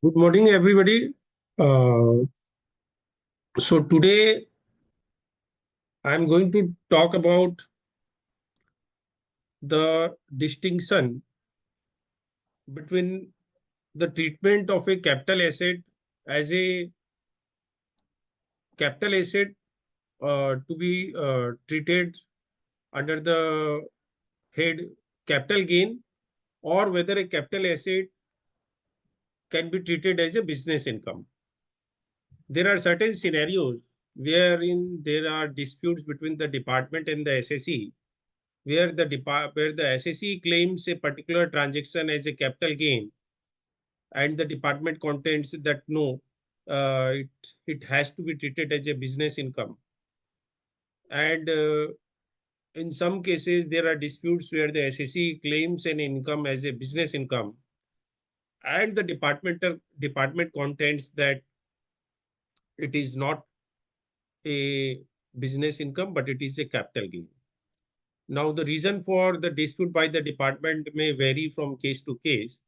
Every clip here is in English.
Good morning, everybody. Uh, so today I'm going to talk about the distinction between the treatment of a capital asset as a capital asset to be treated under the head capital gain, or whether a capital asset can be treated as a business income. There are certain scenarios wherein there are disputes between the department and the SSE where the SSE claims a particular transaction as a capital gain, and the department contends that no, it has to be treated as a business income. And in some cases, there are disputes where the SSE claims an income as a business income, and the department contends that it is not a business income, but it is a capital gain. Now, the reason for the dispute by the department may vary from case to case,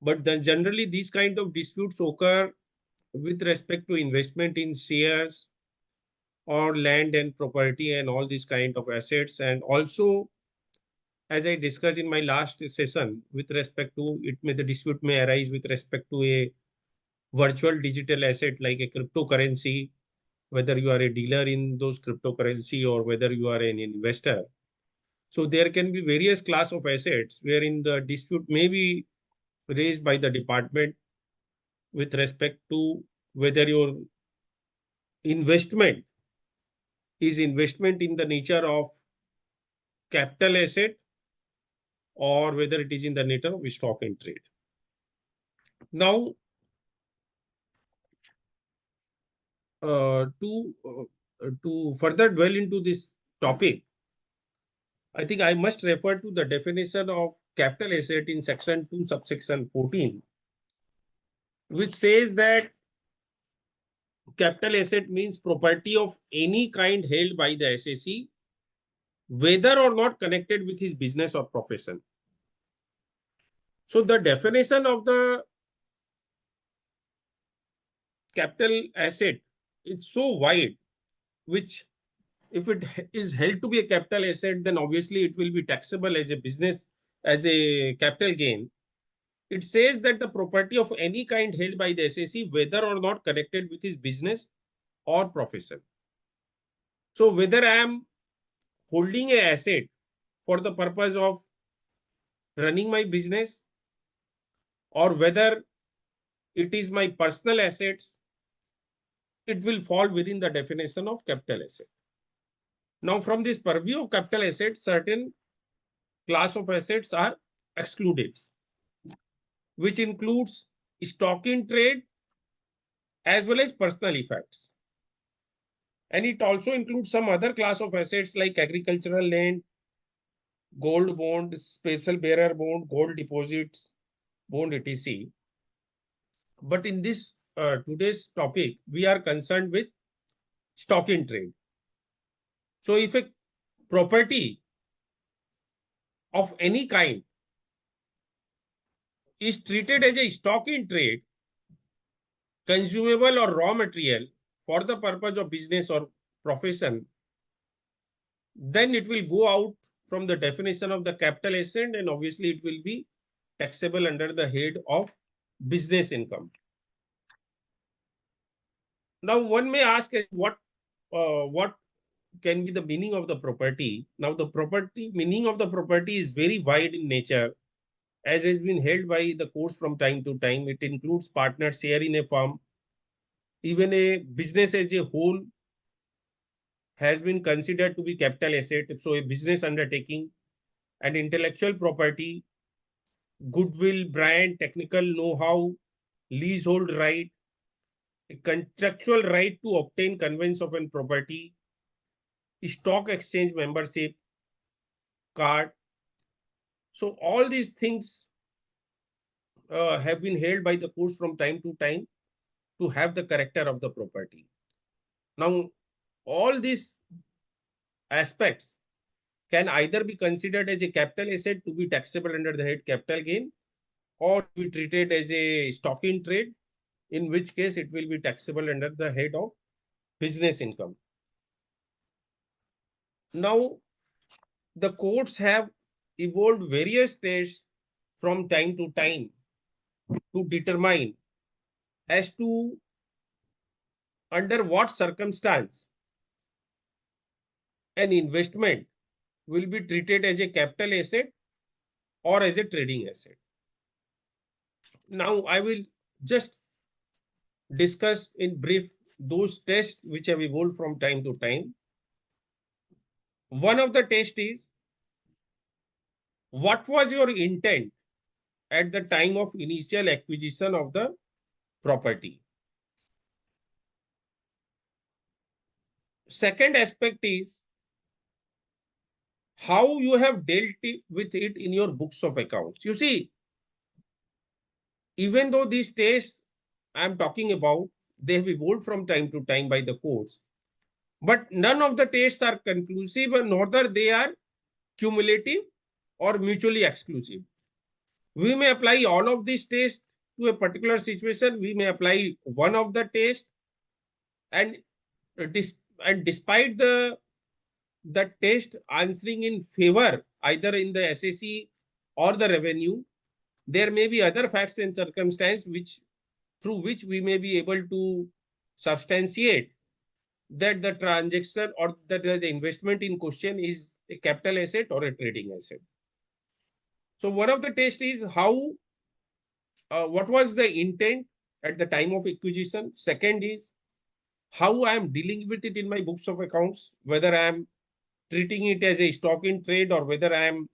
but then generally these kind of disputes occur with respect to investment in shares or land and property and all these kind of assets. And also, as I discussed in my last session, with respect to it, may the dispute may arise with respect to a virtual digital asset like a cryptocurrency, whether you are a dealer in those cryptocurrency or whether you are an investor. So there can be various class of assets wherein the dispute may be raised by the department with respect to whether your investment is investment in the nature of capital asset or whether it is in the nature of stock and trade. Now, to further dwell into this topic, I think I must refer to the definition of capital asset in section 2, subsection 14, which says that capital asset means property of any kind held by the SSE, whether or not connected with his business or profession. So the definition of the capital asset is so wide, which if it is held to be a capital asset, then obviously it will be taxable as a business, as a capital gain. It says that the property of any kind held by the SSE, whether or not connected with his business or profession. So whether I am holding a asset for the purpose of running my business, or whether it is my personal assets, it will fall within the definition of capital asset. Now, from this purview of capital assets, certain class of assets are excluded, which includes stock in trade as well as personal effects. And it also includes some other class of assets like agricultural land, gold bond, special bearer bond, gold deposits, bond, etc. But in this today's topic, we are concerned with stock in trade. So if a property of any kind is treated as a stock in trade, consumable or raw material for the purpose of business or profession, then it will go out from the definition of the capital asset, and obviously it will be taxable under the head of business income. Now, one may ask what can be the meaning of the property. Now, the property meaning of the property is very wide in nature, as has been held by the courts from time to time. It includes partner share in a firm. Even a business as a whole has been considered to be capital asset. So a business undertaking, and intellectual property, goodwill, brand, technical know-how, leasehold right, a contractual right to obtain conveyance of an property, stock exchange membership card. So all these things have been held by the courts from time to time to have the character of the property. Now, all these aspects can either be considered as a capital asset to be taxable under the head capital gain, or be treated as a stock in trade, in which case it will be taxable under the head of business income. Now, the courts have evolved various tests from time to time to determine as to under what circumstance an investment will be treated as a capital asset or as a trading asset. Now, I will just discuss in brief those tests which have evolved from time to time. One of the tests is, what was your intent at the time of initial acquisition of the property? Second aspect is how you have dealt with it in your books of accounts. You see, even though these tests I am talking about, they have evolved from time to time by the courts, but none of the tests are conclusive, nor they are cumulative or mutually exclusive. We may apply all of these tests to a particular situation. We may apply one of the tests, and, despite the test answering in favor either in the SAC or the revenue, there may be other facts and circumstances through which we may be able to substantiate that the transaction or that the investment in question is a capital asset or a trading asset. So one of the tests is what was the intent at the time of acquisition. Second is how I am dealing with it in my books of accounts, whether I am treating it as a stock in trade or whether I am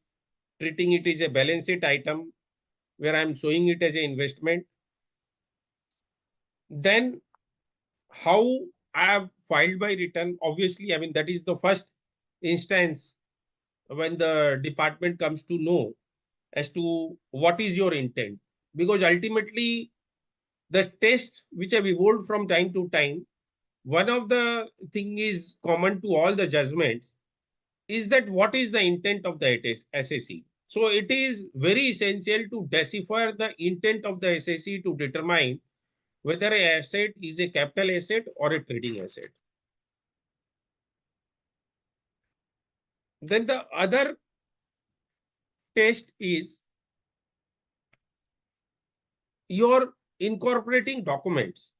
treating it as a balance sheet item where I am showing it as an investment. Then how I have filed my return. Obviously, I mean, that is the first instance when the department comes to know as to what is your intent. Because ultimately, the tests which have evolved from time to time, one of the thing is common to all the judgments is that what is the intent of the SAC. So it is very essential to decipher the intent of the SAC to determine whether an asset is a capital asset or a trading asset. Then the other test is your incorporating documents.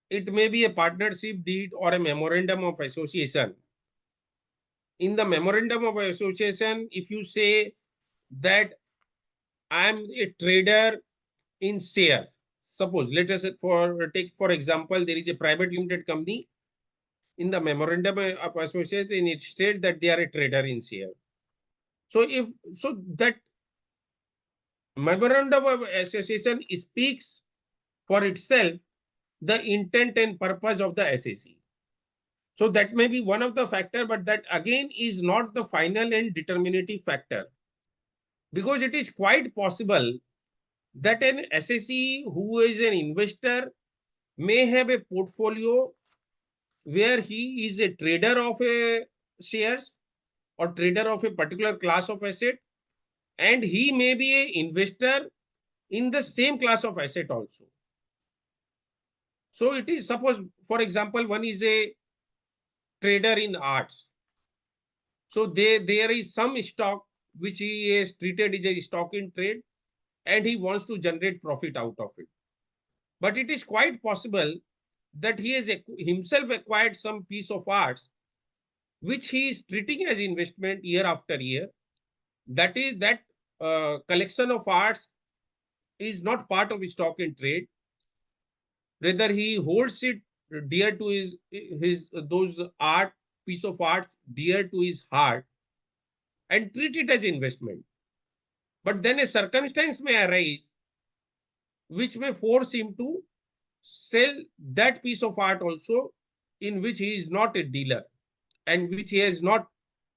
It may be a partnership deed or a memorandum of association. In the memorandum of association, if you say that I am a trader in shares, suppose let us take for example, there is a private limited company. In the memorandum of association, it states that they are a trader in share. So that memorandum of association speaks for itself the intent and purpose of the SAC. So that may be one of the factor, but that again is not the final and determinative factor, because it is quite possible that an SAC who is an investor may have a portfolio where he is a trader of a shares or trader of a particular class of asset, and he may be an investor in the same class of asset also. So it is, suppose for example, one is a trader in arts. So there is some stock which he is treated as a stock in trade, and he wants to generate profit out of it. But it is quite possible that he has himself acquired some piece of arts which he is treating as investment year after year. That is that collection of arts is not part of his stock in trade. Rather, he holds it dear to his those art piece of art dear to his heart and treat it as investment. But then a circumstance may arise which may force him to sell that piece of art also, in which he is not a dealer and which he has not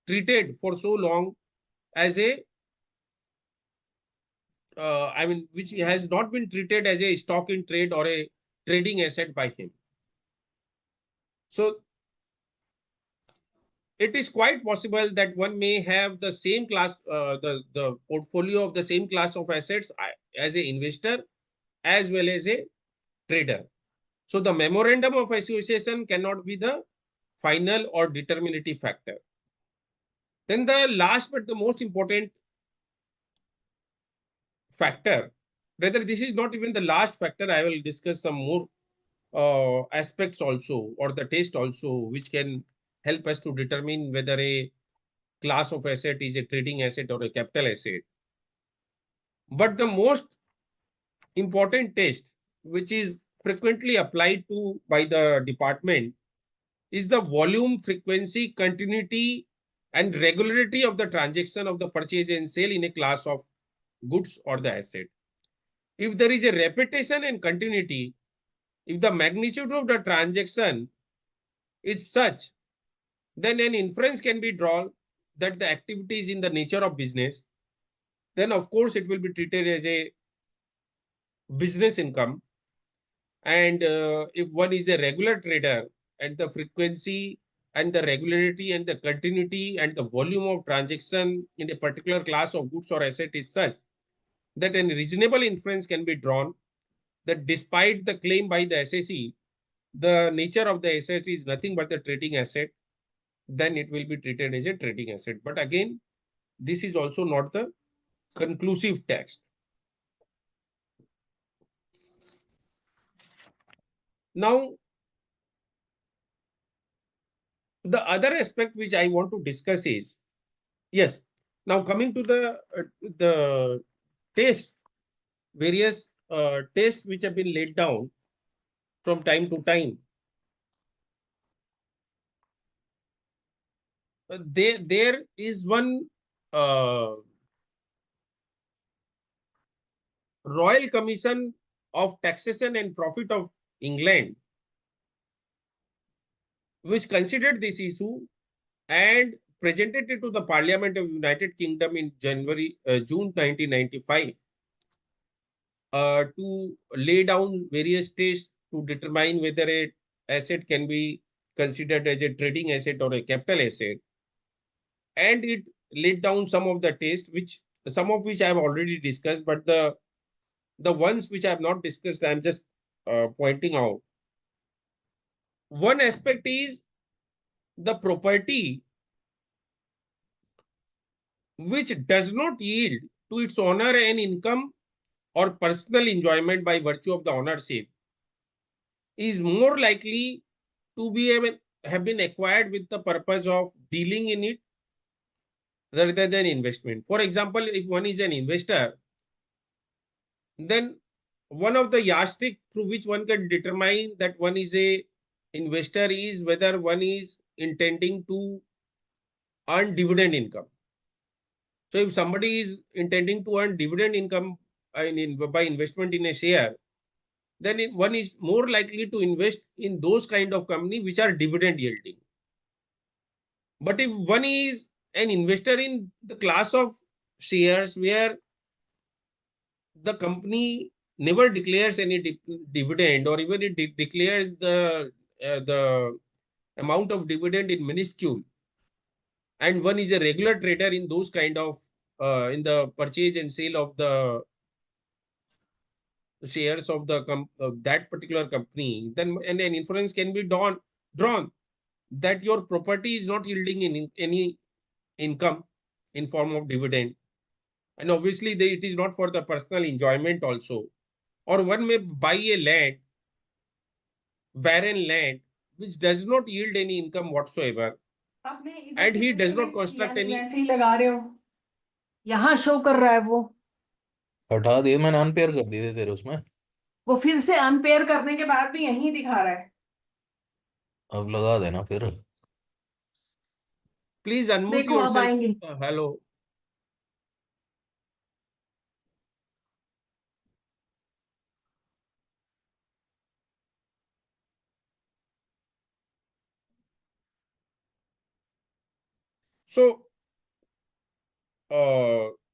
treated for so long as a I mean, which has not been treated as a stock in trade or a trading asset by him. So it is quite possible that one may have the same class, the portfolio of the same class of assets as an investor as well as a trader. So the memorandum of association cannot be the final or determinative factor. Then the last but the most important factor, rather this is not even the last factor, I will discuss some more aspects also, or the test also, which can help us to determine whether a class of asset is a trading asset or a capital asset. But the most important test, which is frequently applied to by the department, is the volume, frequency, continuity, and regularity of the transaction of the purchase and sale in a class of goods or the asset. If there is a repetition and continuity, if the magnitude of the transaction is such, then an inference can be drawn that the activity is in the nature of business. Then, of course, it will be treated as a business income. And if one is a regular trader and the frequency and the regularity and the continuity and the volume of transaction in a particular class of goods or asset is such that a reasonable inference can be drawn that despite the claim by the SSE, the nature of the asset is nothing but the trading asset, then it will be treated as a trading asset. But again, this is also not the conclusive text. Now, the other aspect which I want to discuss is, yes, now coming to the tests, various tests which have been laid down from time to time. There is one Royal Commission of Taxation and Profit of England, which considered this issue and presented it to the Parliament of United Kingdom in June 1995 to lay down various tests to determine whether a asset can be considered as a trading asset or a capital asset. And it laid down some of the tests, which some of which I have already discussed, but the ones which I have not discussed, I am just pointing out. One aspect is the property which does not yield to its owner an income or personal enjoyment by virtue of the ownership is more likely to have been acquired with the purpose of dealing in it rather than investment. For example, if one is an investor, then one of the yardstick through which one can determine that one is a investor is whether one is intending to earn dividend income. So if somebody is intending to earn dividend income by investment in a share, then one is more likely to invest in those kind of company which are dividend yielding. But if one is an investor in the class of shares where the company never declares any dividend, or even it declares the amount of dividend in minuscule, and one is a regular trader in those kind of in the purchase and sale of the shares of that particular company, then an inference can be drawn that your property is not yielding any income in form of dividend, and obviously it is not for the personal enjoyment also. Or one may buy a barren land which does not yield any income whatsoever, आपने इधर and से he कुछ does not select किया construct नहीं, any. वैसे ही लगा रहे हो। यहाँ शो कर रहा है हटा दिए, मैंने अनपेयर कर दिए थे तेरे उसमें। वो फिर से अनपेयर करने के बाद भी यही दिखा रहा है। अब लगा देना फिर। Please unmute देखो अब yourself. आएंगे। Hello. So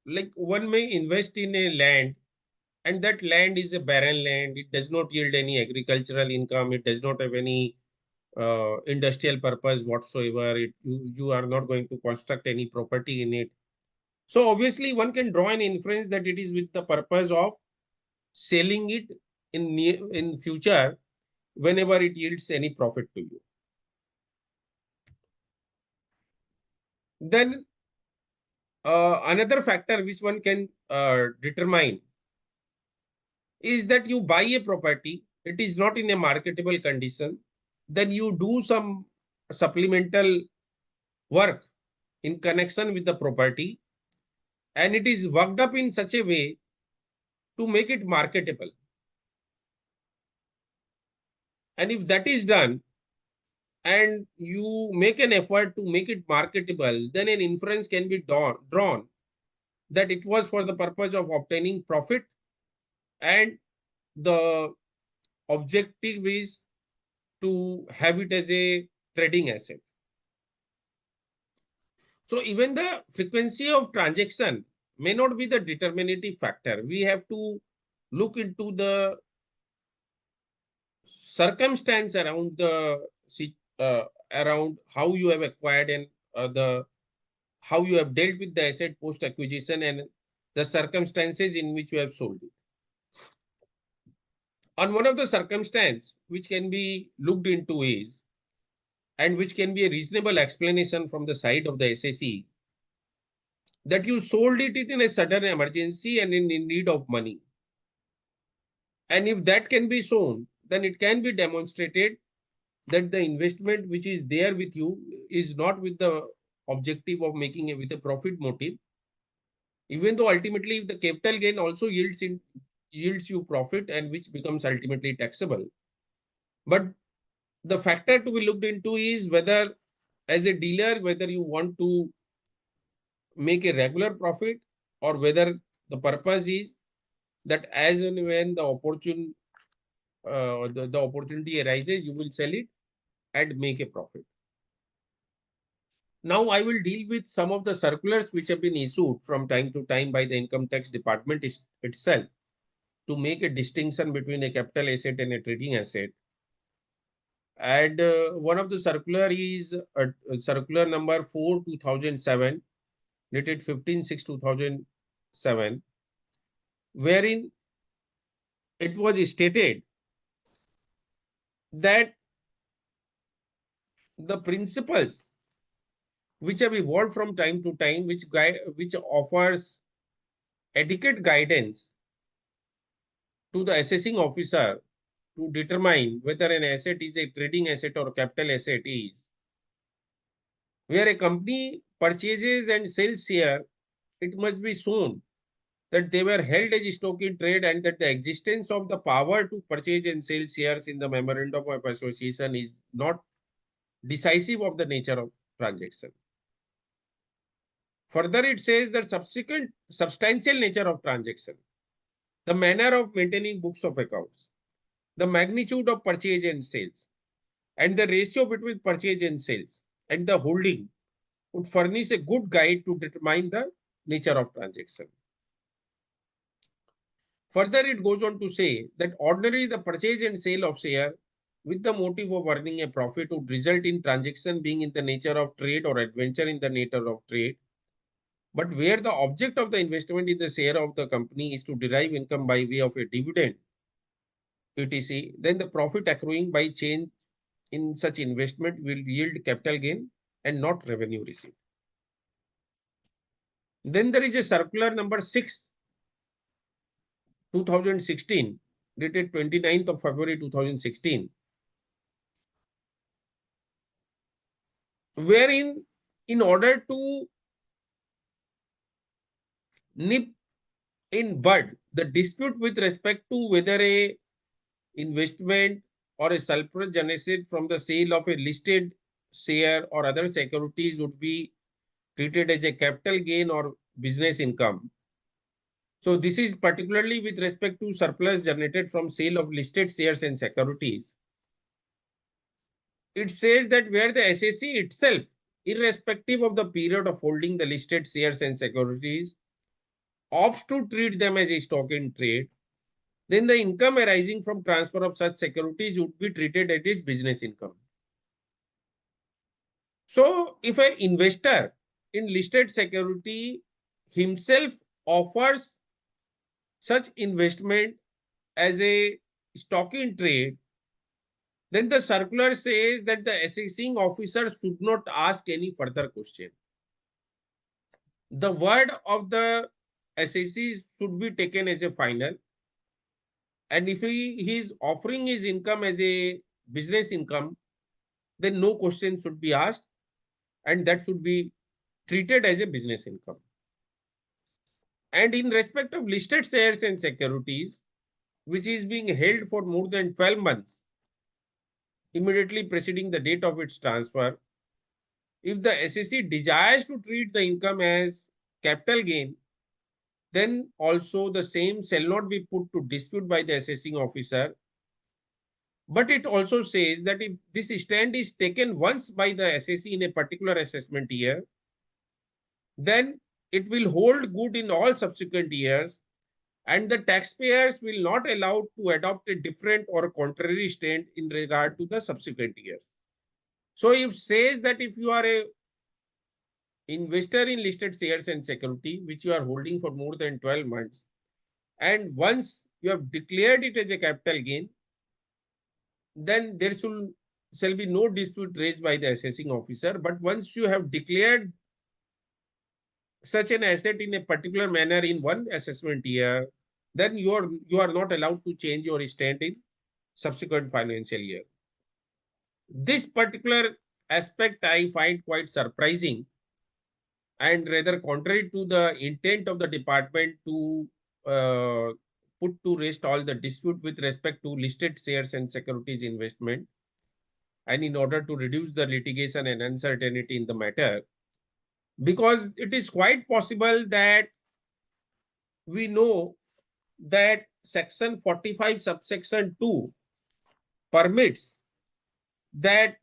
like one may invest in a land, and that land is a barren land. It does not yield any agricultural income. It does not have any industrial purpose whatsoever. You are not going to construct any property in it. So obviously one can draw an inference that it is with the purpose of selling it in future whenever it yields any profit to you. Then another factor which one can determine is that you buy a property, it is not in a marketable condition, then you do some supplemental work in connection with the property, and it is worked up in such a way to make it marketable. And if that is done and you make an effort to make it marketable, then an inference can be drawn that it was for the purpose of obtaining profit, and the objective is to have it as a trading asset. So even the frequency of transaction may not be the determinative factor. We have to look into the circumstance around around how you have acquired and the how you have dealt with the asset post acquisition and the circumstances in which you have sold it. On one of the circumstance which can be looked into is, and which can be a reasonable explanation from the side of the SSE, that you sold it in a sudden emergency and in need of money. And if that can be shown, then it can be demonstrated that the investment which is there with you is not with the objective of making it with a profit motive, even though ultimately the capital gain also yields you profit and which becomes ultimately taxable. But the factor to be looked into is whether, as a dealer, whether you want to make a regular profit, or whether the purpose is that as and when the opportunity arises, you will sell it and make a profit. Now I will deal with some of the circulars which have been issued from time to time by the income tax department itself to make a distinction between a capital asset and a trading asset. And one of the circular is circular number 4 2007, dated 15/6/2007, wherein it was stated that the principles which have evolved from time to time, which offers adequate guidance to the assessing officer to determine whether an asset is a trading asset or capital asset is, where a company purchases and sells share, it must be shown that they were held as stock in trade and that the existence of the power to purchase and sell shares in the memorandum of association is not decisive of the nature of transaction. Further, it says that subsequent substantial nature of transaction, the manner of maintaining books of accounts, the magnitude of purchase and sales, and the ratio between purchase and sales and the holding would furnish a good guide to determine the nature of transaction. Further, it goes on to say that ordinarily the purchase and sale of share with the motive of earning a profit would result in transaction being in the nature of trade or adventure in the nature of trade. But where the object of the investment in the share of the company is to derive income by way of a dividend, etc., then the profit accruing by change in such investment will yield capital gain and not revenue received. Then there is a circular number 6, 2016, dated 29th of February 2016, wherein in order to nip in bud the dispute with respect to whether a investment or a surplus generated from the sale of a listed share or other securities would be treated as a capital gain or business income. So this is particularly with respect to surplus generated from sale of listed shares and securities. It says that where the SSE itself, irrespective of the period of holding the listed shares and securities, opts to treat them as a stock in trade, then the income arising from transfer of such securities would be treated as business income. So if an investor in listed security himself offers such investment as a stock in trade, then the circular says that the assessing officer should not ask any further question. The word of the assessee should be taken as a final. And if he is offering his income as a business income, then no question should be asked, and that should be treated as a business income. And in respect of listed shares and securities, which is being held for more than 12 months, immediately preceding the date of its transfer, if the SEC desires to treat the income as capital gain, then also the same shall not be put to dispute by the assessing officer. But it also says that if this stand is taken once by the SEC in a particular assessment year, then it will hold good in all subsequent years, and the taxpayers will not allow to adopt a different or contrary stand in regard to the subsequent years. So it says that if you are a investor in listed shares and security, which you are holding for more than 12 months, and once you have declared it as a capital gain, then there shall be no dispute raised by the assessing officer. But once you have declared such an asset in a particular manner in one assessment year, then you are not allowed to change your stand in subsequent financial year. This particular aspect I find quite surprising and rather contrary to the intent of the department to put to rest all the dispute with respect to listed shares and securities investment, and in order to reduce the litigation and uncertainty in the matter, because it is quite possible that we know that section 45 subsection 2 permits that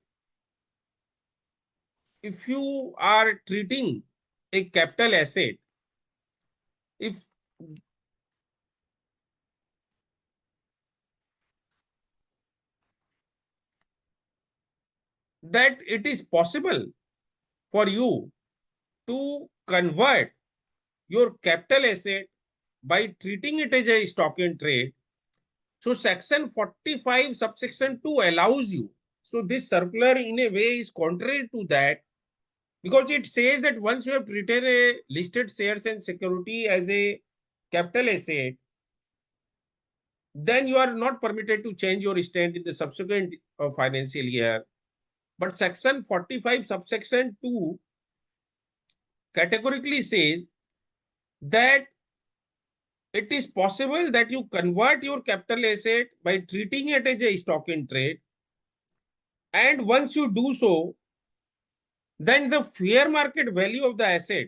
if you are treating a capital asset, if that it is possible for you to convert your capital asset by treating it as a stock in trade. So section 45 subsection 2 allows you. So this circular in a way is contrary to that, because it says that once you have treated a listed shares and security as a capital asset, then you are not permitted to change your stand in the subsequent financial year. But section 45 subsection 2 categorically says that it is possible that you convert your capital asset by treating it as a stock in trade. And once you do so, then the fair market value of the asset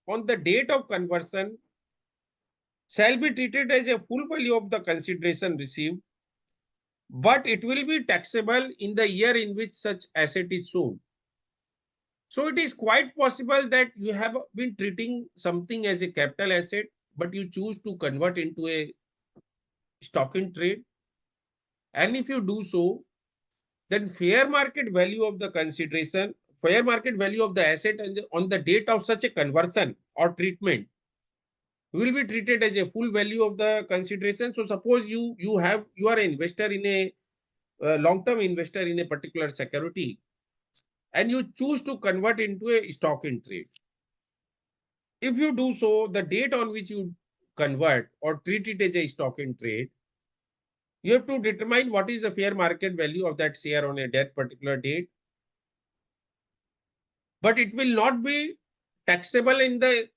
on the date of conversion shall be treated as a full value of the consideration received, but it will be taxable in the year in which such asset is sold. So it is quite possible that you have been treating something as a capital asset, but you choose to convert into a stock in trade. And if you do so, then fair market value of the consideration, fair market value of the asset on the date of such a conversion or treatment will be treated as a full value of the consideration. So suppose you are an investor in a long-term investor in a particular security, and you choose to convert into a stock in trade. If you do so, the date on which you convert or treat it as a stock in trade, you have to determine what is the fair market value of that share on that particular date. But it will not be taxable in the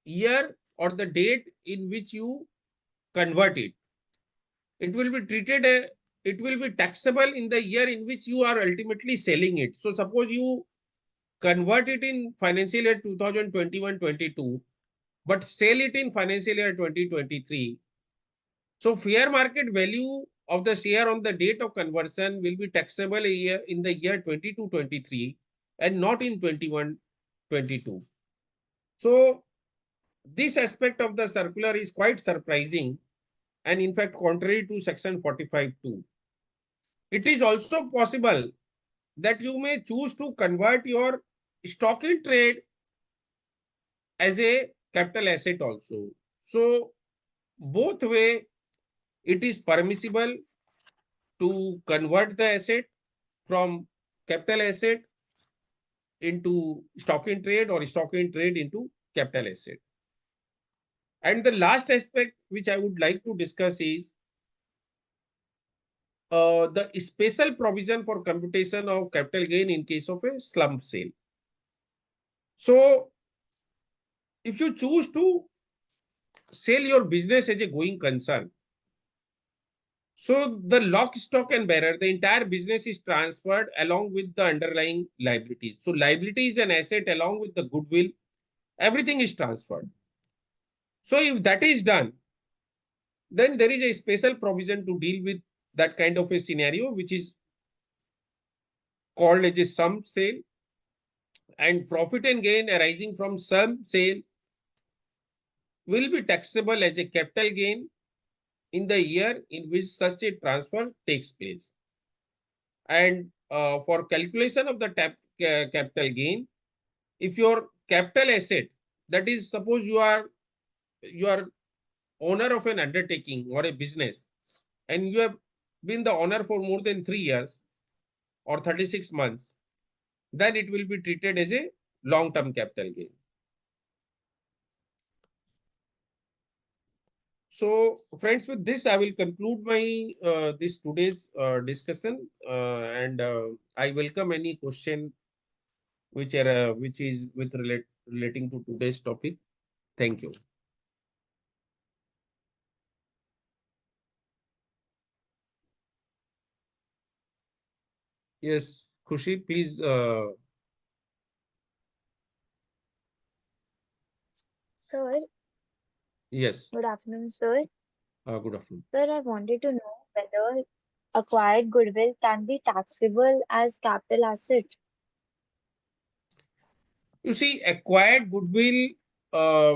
year or the date in which you convert it. It will be it will be taxable in the year in which you are ultimately selling it. So suppose you convert it in financial year 2021-22, but sell it in financial year 2023. So fair market value of the share on the date of conversion will be taxable in the year 22-23 and not in 21-22. So this aspect of the circular is quite surprising and in fact contrary to section 45(2). It is also possible that you may choose to convert your stock in trade as a capital asset also. So both way it is permissible to convert the asset from capital asset into stock in trade or stock in trade into capital asset. And the last aspect which I would like to discuss is the special provision for computation of capital gain in case of a slump sale. So if you choose to sell your business as a going concern, so the lock, stock and bearer, the entire business is transferred along with the underlying liabilities. So liability is an asset along with the goodwill. Everything is transferred. So if that is done, then there is a special provision to deal with that kind of a scenario, which is called as a sum sale. And profit and gain arising from sum sale will be taxable as a capital gain in the year in which such a transfer takes place. And for calculation of the capital gain, if your capital asset, that is, suppose you are owner of an undertaking or a business, and you have been the owner for more than 3 years or 36 months, then it will be treated as a long-term capital gain. So, friends, with this, I will conclude my this today's discussion, and I welcome any question which is relating to today's topic. Thank you. Yes, Khushi, please. Sir, Yes. good afternoon, sir. Good afternoon. Sir, I wanted to know whether acquired goodwill can be taxable as capital asset. You see, acquired goodwill,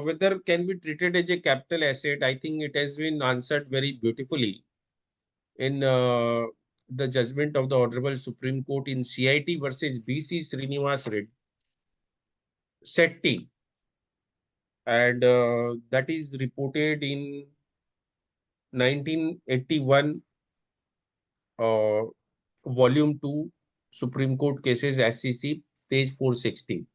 whether can be treated as a capital asset, I think it has been answered very beautifully in the judgment of the Honorable Supreme Court in CIT versus BC Srinivas Setti, and that is reported in 1981, uh, Volume 2, Supreme Court Cases SCC, page 460.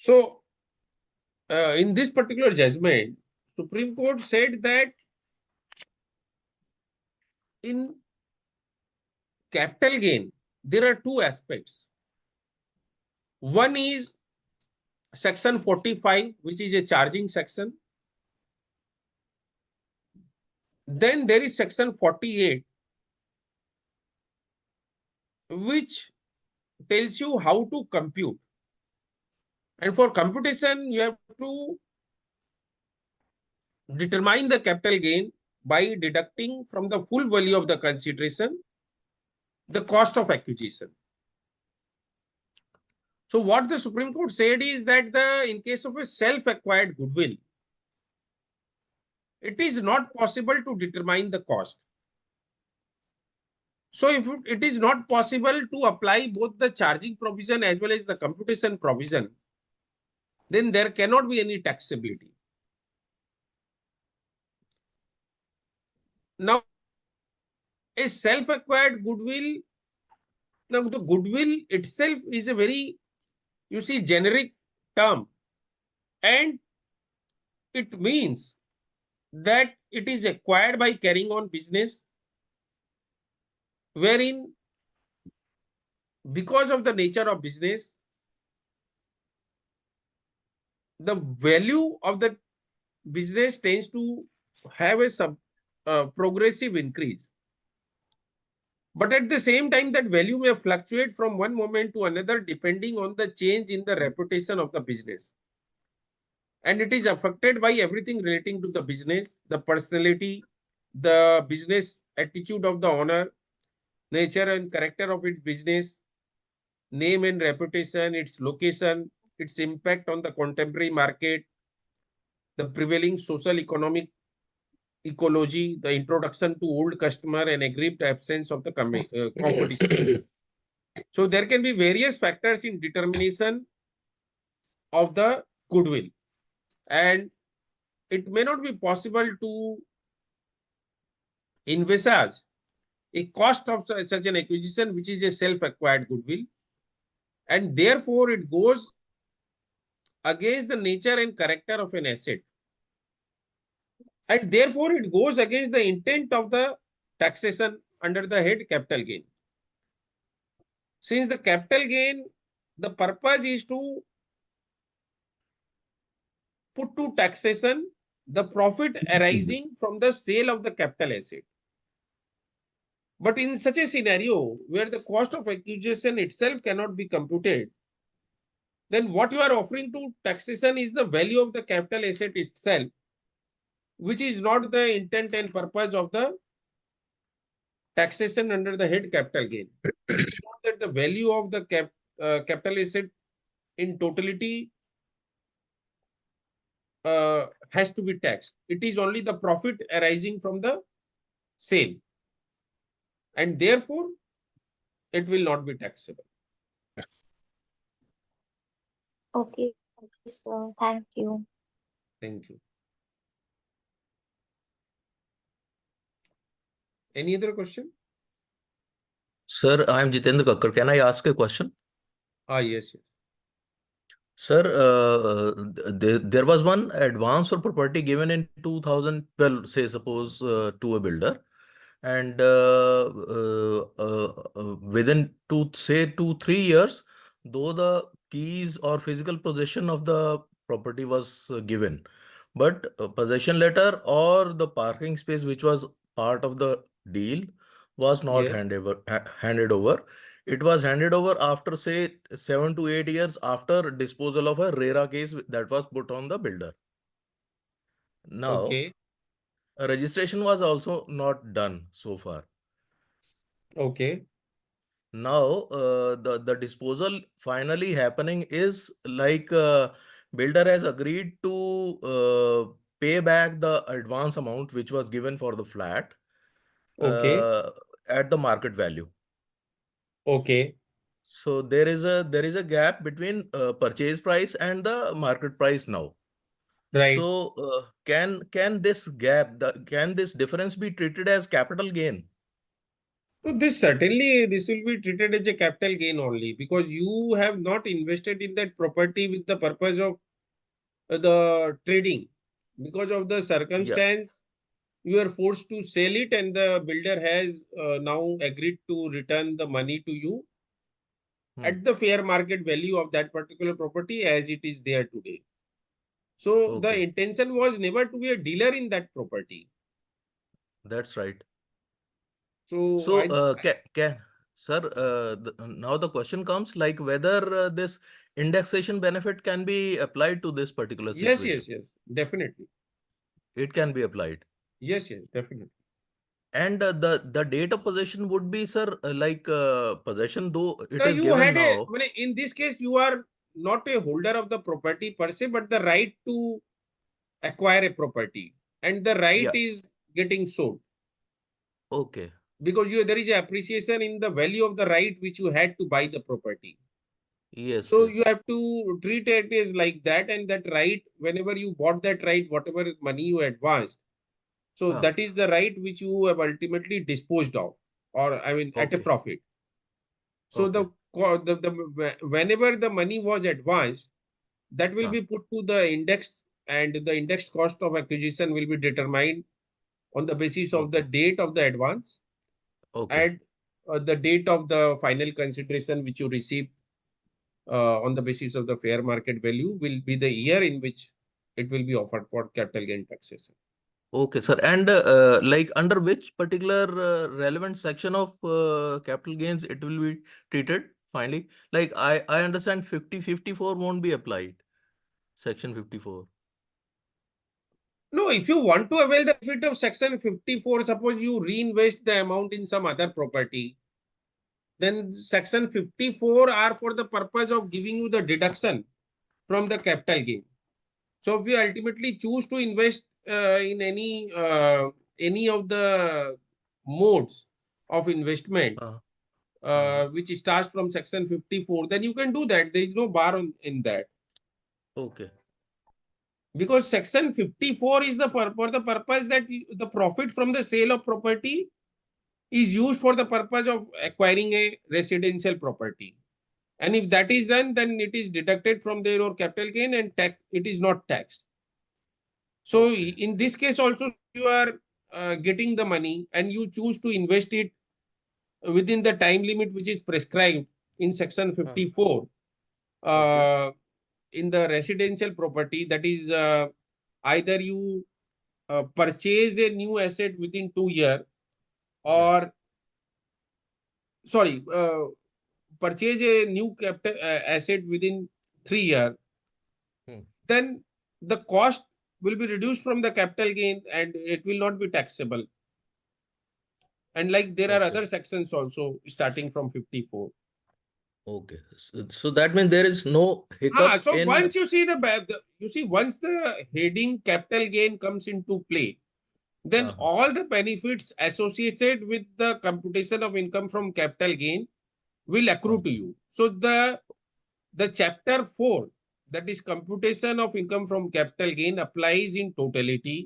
So, in this particular judgment, Supreme Court said that in capital gain, there are two aspects. One is section 45, which is a charging section. Then there is section 48, which tells you how to compute. And for computation, you have to determine the capital gain by deducting from the full value of the consideration the cost of acquisition. So what the Supreme Court said is that in case of a self-acquired goodwill, it is not possible to determine the cost. So if it is not possible to apply both the charging provision as well as the computation provision, then there cannot be any taxability. Now, a self-acquired goodwill, now the goodwill itself is a very, you see, generic term, and it means that it is acquired by carrying on business, wherein because of the nature of business, the value of the business tends to have a progressive increase. But at the same time, that value may fluctuate from one moment to another depending on the change in the reputation of the business. And it is affected by everything relating to the business, the personality, the business attitude of the owner, nature and character of its business, name and reputation, its location, its impact on the contemporary market, the prevailing social economic ecology, the introduction to old customer, and aggrieved absence of the competition. So there can be various factors in determination of the goodwill, and it may not be possible to envisage a cost of such an acquisition, which is a self-acquired goodwill, and therefore it goes against the nature and character of an asset, and therefore it goes against the intent of the taxation under the head capital gain. Since the capital gain, the purpose is to put to taxation the profit arising from the sale of the capital asset. But in such a scenario where the cost of acquisition itself cannot be computed, then what you are offering to taxation is the value of the capital asset itself, which is not the intent and purpose of the taxation under the head capital gain. It is not that the value of the capital asset in totality has to be taxed. It is only the profit arising from the sale, and therefore it will not be taxable. Okay, so thank you. Thank you. Any other question? Sir, I am Jitendra Kakkar. Can I ask a question? Yes, yes. Sir, there was one advance for property given in 2012, say suppose to a builder, and within 2 3 years, though the keys or physical possession of the property was given, but possession letter or the parking space which was part of the deal was not Yes. handed over. It was handed over after, say, 7 to 8 years after disposal of a RERA case that was put on the builder. Now, Okay. a registration was also not done so far. Okay. Now, the disposal finally happening is like builder has agreed to pay back the advance amount which was given for the flat Okay. uh, at the market value. Okay. So there is a gap between purchase price and the market price now. Right. So can this gap, can this difference be treated as capital gain? So this certainly this will be treated as a capital gain only because you have not invested in that property with the purpose of the trading. Because of the Yeah. circumstance, you are forced to sell it, and the builder has now agreed to return the money to you Hmm. at the fair market value of that particular property as it is there today. So the Okay, intention was never to be a dealer in that property. that's right. So So, sir, now the question comes like whether this indexation benefit can be applied to this particular yes, situation. yes, yes, definitely. It can be applied. Yes, yes, definitely. And the date of possession would be, sir, like possession, though it Now is you given had a, now. in this case, you are not a holder of the property per se, but the right to acquire a property, and the right Yeah. is getting sold Okay. because there is a appreciation in the value of the right which you had to buy the property. Yes, So you yes. have to treat it as like that, and that right, whenever you bought that right, whatever money you advanced, so Huh. that is the right which you have ultimately disposed of, or I mean, at a Okay. profit. So Okay. whenever the money was advanced, that will Huh. be put to the index, and the indexed cost of acquisition will be determined on the basis of the Okay. date of the advance Okay. and the date of the final consideration which you receive on the basis of the fair market value will be the year in which it will be offered for capital gain taxation. Okay, sir. And like under which particular relevant section of capital gains it will be treated finally? Like I understand 5054 won't be applied. Section 54. No, if you want to avail the benefit of section 54, suppose you reinvest the amount in some other property, then section 54 are for the purpose of giving you the deduction from the capital gain. So if we ultimately choose to invest in any of the modes of investment, Uh, uh, which starts from section 54, then you can do that. There is no bar in that. okay. Because section 54 is for the purpose that the profit from the sale of property is used for the purpose of acquiring a residential property. And if that is done, then it is deducted from their or capital gain and it is not taxed. So Okay. in this case also, you are getting the money and you choose to invest it within the time limit which is prescribed in section 54 Okay. uh, in the residential property. That is either you purchase a new asset within 2 years, Yeah. or sorry, purchase a new capital asset within 3 years, Hmm. then the cost will be reduced from the capital gain and it will not be taxable. And like there are Okay. other sections also starting from 54. Okay. So that means there is no hiccup So in. once you see once the heading capital gain comes into play, then Uh, all the benefits associated with the computation of income from capital gain will accrue to okay. you. So the chapter 4, that is computation of income from capital gain, applies in totality,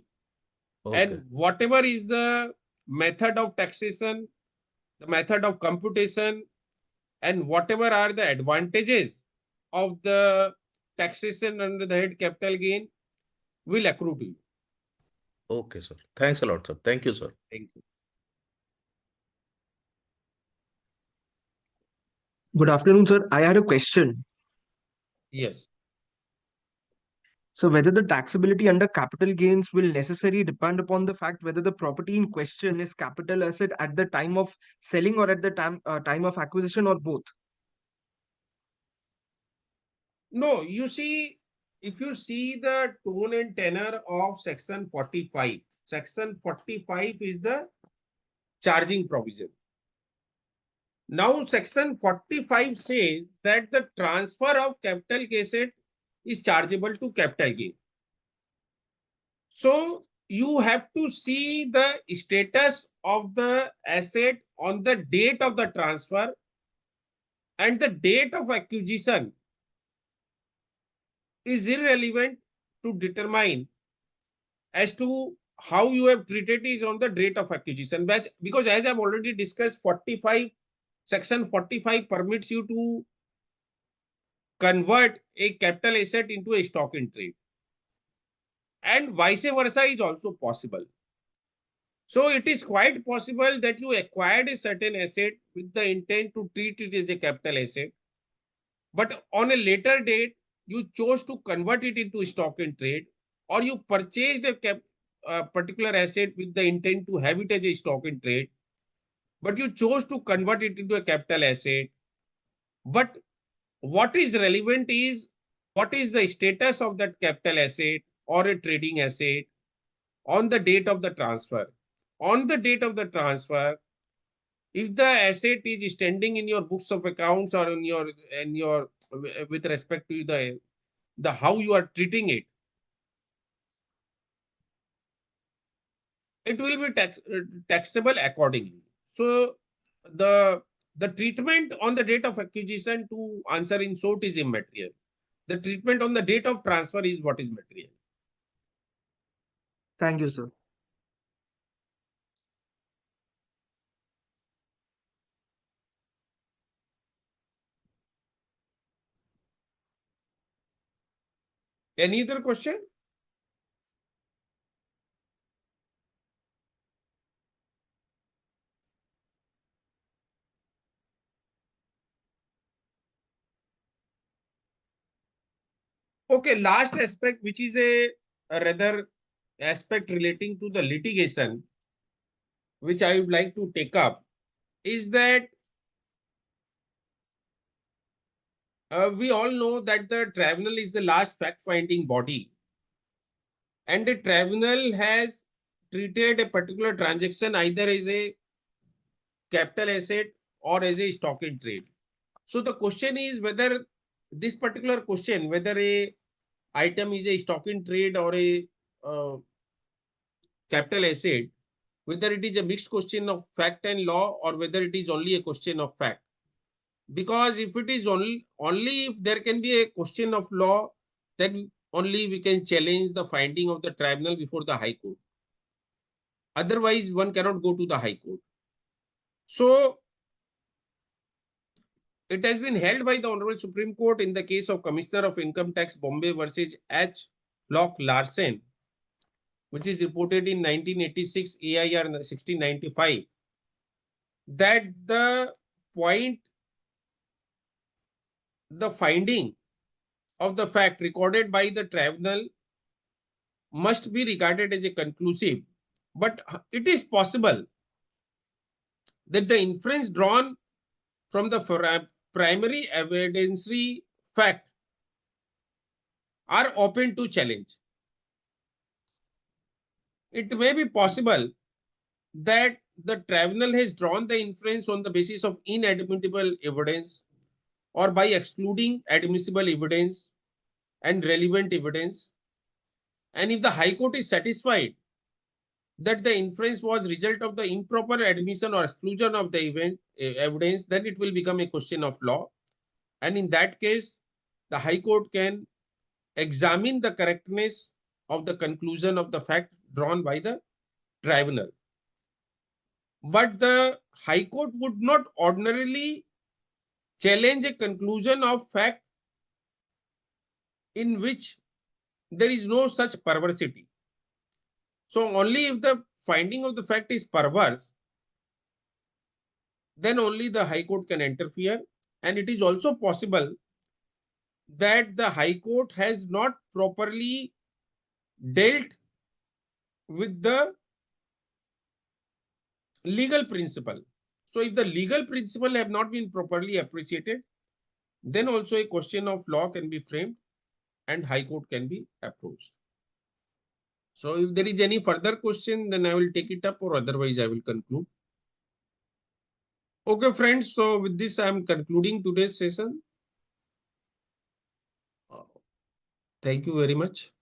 Okay. and whatever is the method of taxation, the method of computation, and whatever are the advantages of the taxation under the head capital gain will accrue to you. Okay, sir. Thanks a lot, sir. Thank you, sir. Thank you. Good afternoon, sir. I had a question. Yes. So, whether the taxability under capital gains will necessarily depend upon the fact whether the property in question is capital asset at the time of selling or at the time of acquisition, or both? No, you see, if you see the tone and tenor of section 45, section 45 is the charging provision. Now, section 45 says that the transfer of capital asset is chargeable to capital gain. So, you have to see the status of the asset on the date of the transfer and the date of acquisition is irrelevant to determine as to how you have treated is on the date of acquisition. Because as I've already discussed, 45, section 45 permits you to convert a capital asset into a stock in trade. And vice versa is also possible. So it is quite possible that you acquired a certain asset with the intent to treat it as a capital asset, but on a later date, you chose to convert it into stock in trade, or you purchased a particular asset with the intent to have it as a stock in trade, but you chose to convert it into a capital asset. But what is relevant is what is the status of that capital asset or a trading asset on the date of the transfer. On the date of the transfer, if the asset is standing in your books of accounts or in your with respect to the how you are treating it, it will be taxable accordingly. So the the treatment on the date of acquisition, to answer in short, is immaterial. The treatment on the date of transfer is what is material. Thank you, sir. Any other question? Okay, last aspect, which is a rather aspect relating to the litigation, which I would like to take up, is that we all know that the tribunal is the last fact-finding body, and the tribunal has treated a particular transaction either as a capital asset or as a stock in trade. So the question is whether this particular question, whether a item is a stock in trade or a capital asset, whether it is a mixed question of fact and law or whether it is only a question of fact. Because if it is only if there can be a question of law, then only we can challenge the finding of the tribunal before the High Court. Otherwise, one cannot go to the High Court. So it has been held by the Honorable Supreme Court in the case of Commissioner of Income Tax Bombay versus H. Locke Larsen, which is reported in 1986 AIR 1695, that the finding of the fact recorded by the tribunal must be regarded as a conclusive. But it is possible that the inference drawn from the primary evidentiary fact are open to challenge. It may be possible that the tribunal has drawn the inference on the basis of inadmissible evidence or by excluding admissible evidence and relevant evidence. And if the High Court is satisfied that the inference was result of the improper admission or exclusion of the evidence, then it will become a question of law. And in that case, the High Court can examine the correctness of the conclusion of the fact drawn by the tribunal. But the High Court would not ordinarily challenge a conclusion of fact in which there is no such perversity. So only if the finding of the fact is perverse, then only the High Court can interfere. And it is also possible that the High Court has not properly dealt with the legal principle. So if the legal principle have not been properly appreciated, then also a question of law can be framed and High Court can be approached. So if there is any further question, then I will take it up, or otherwise I will conclude. Okay, friends. So with this, I am concluding today's session. Thank you very much.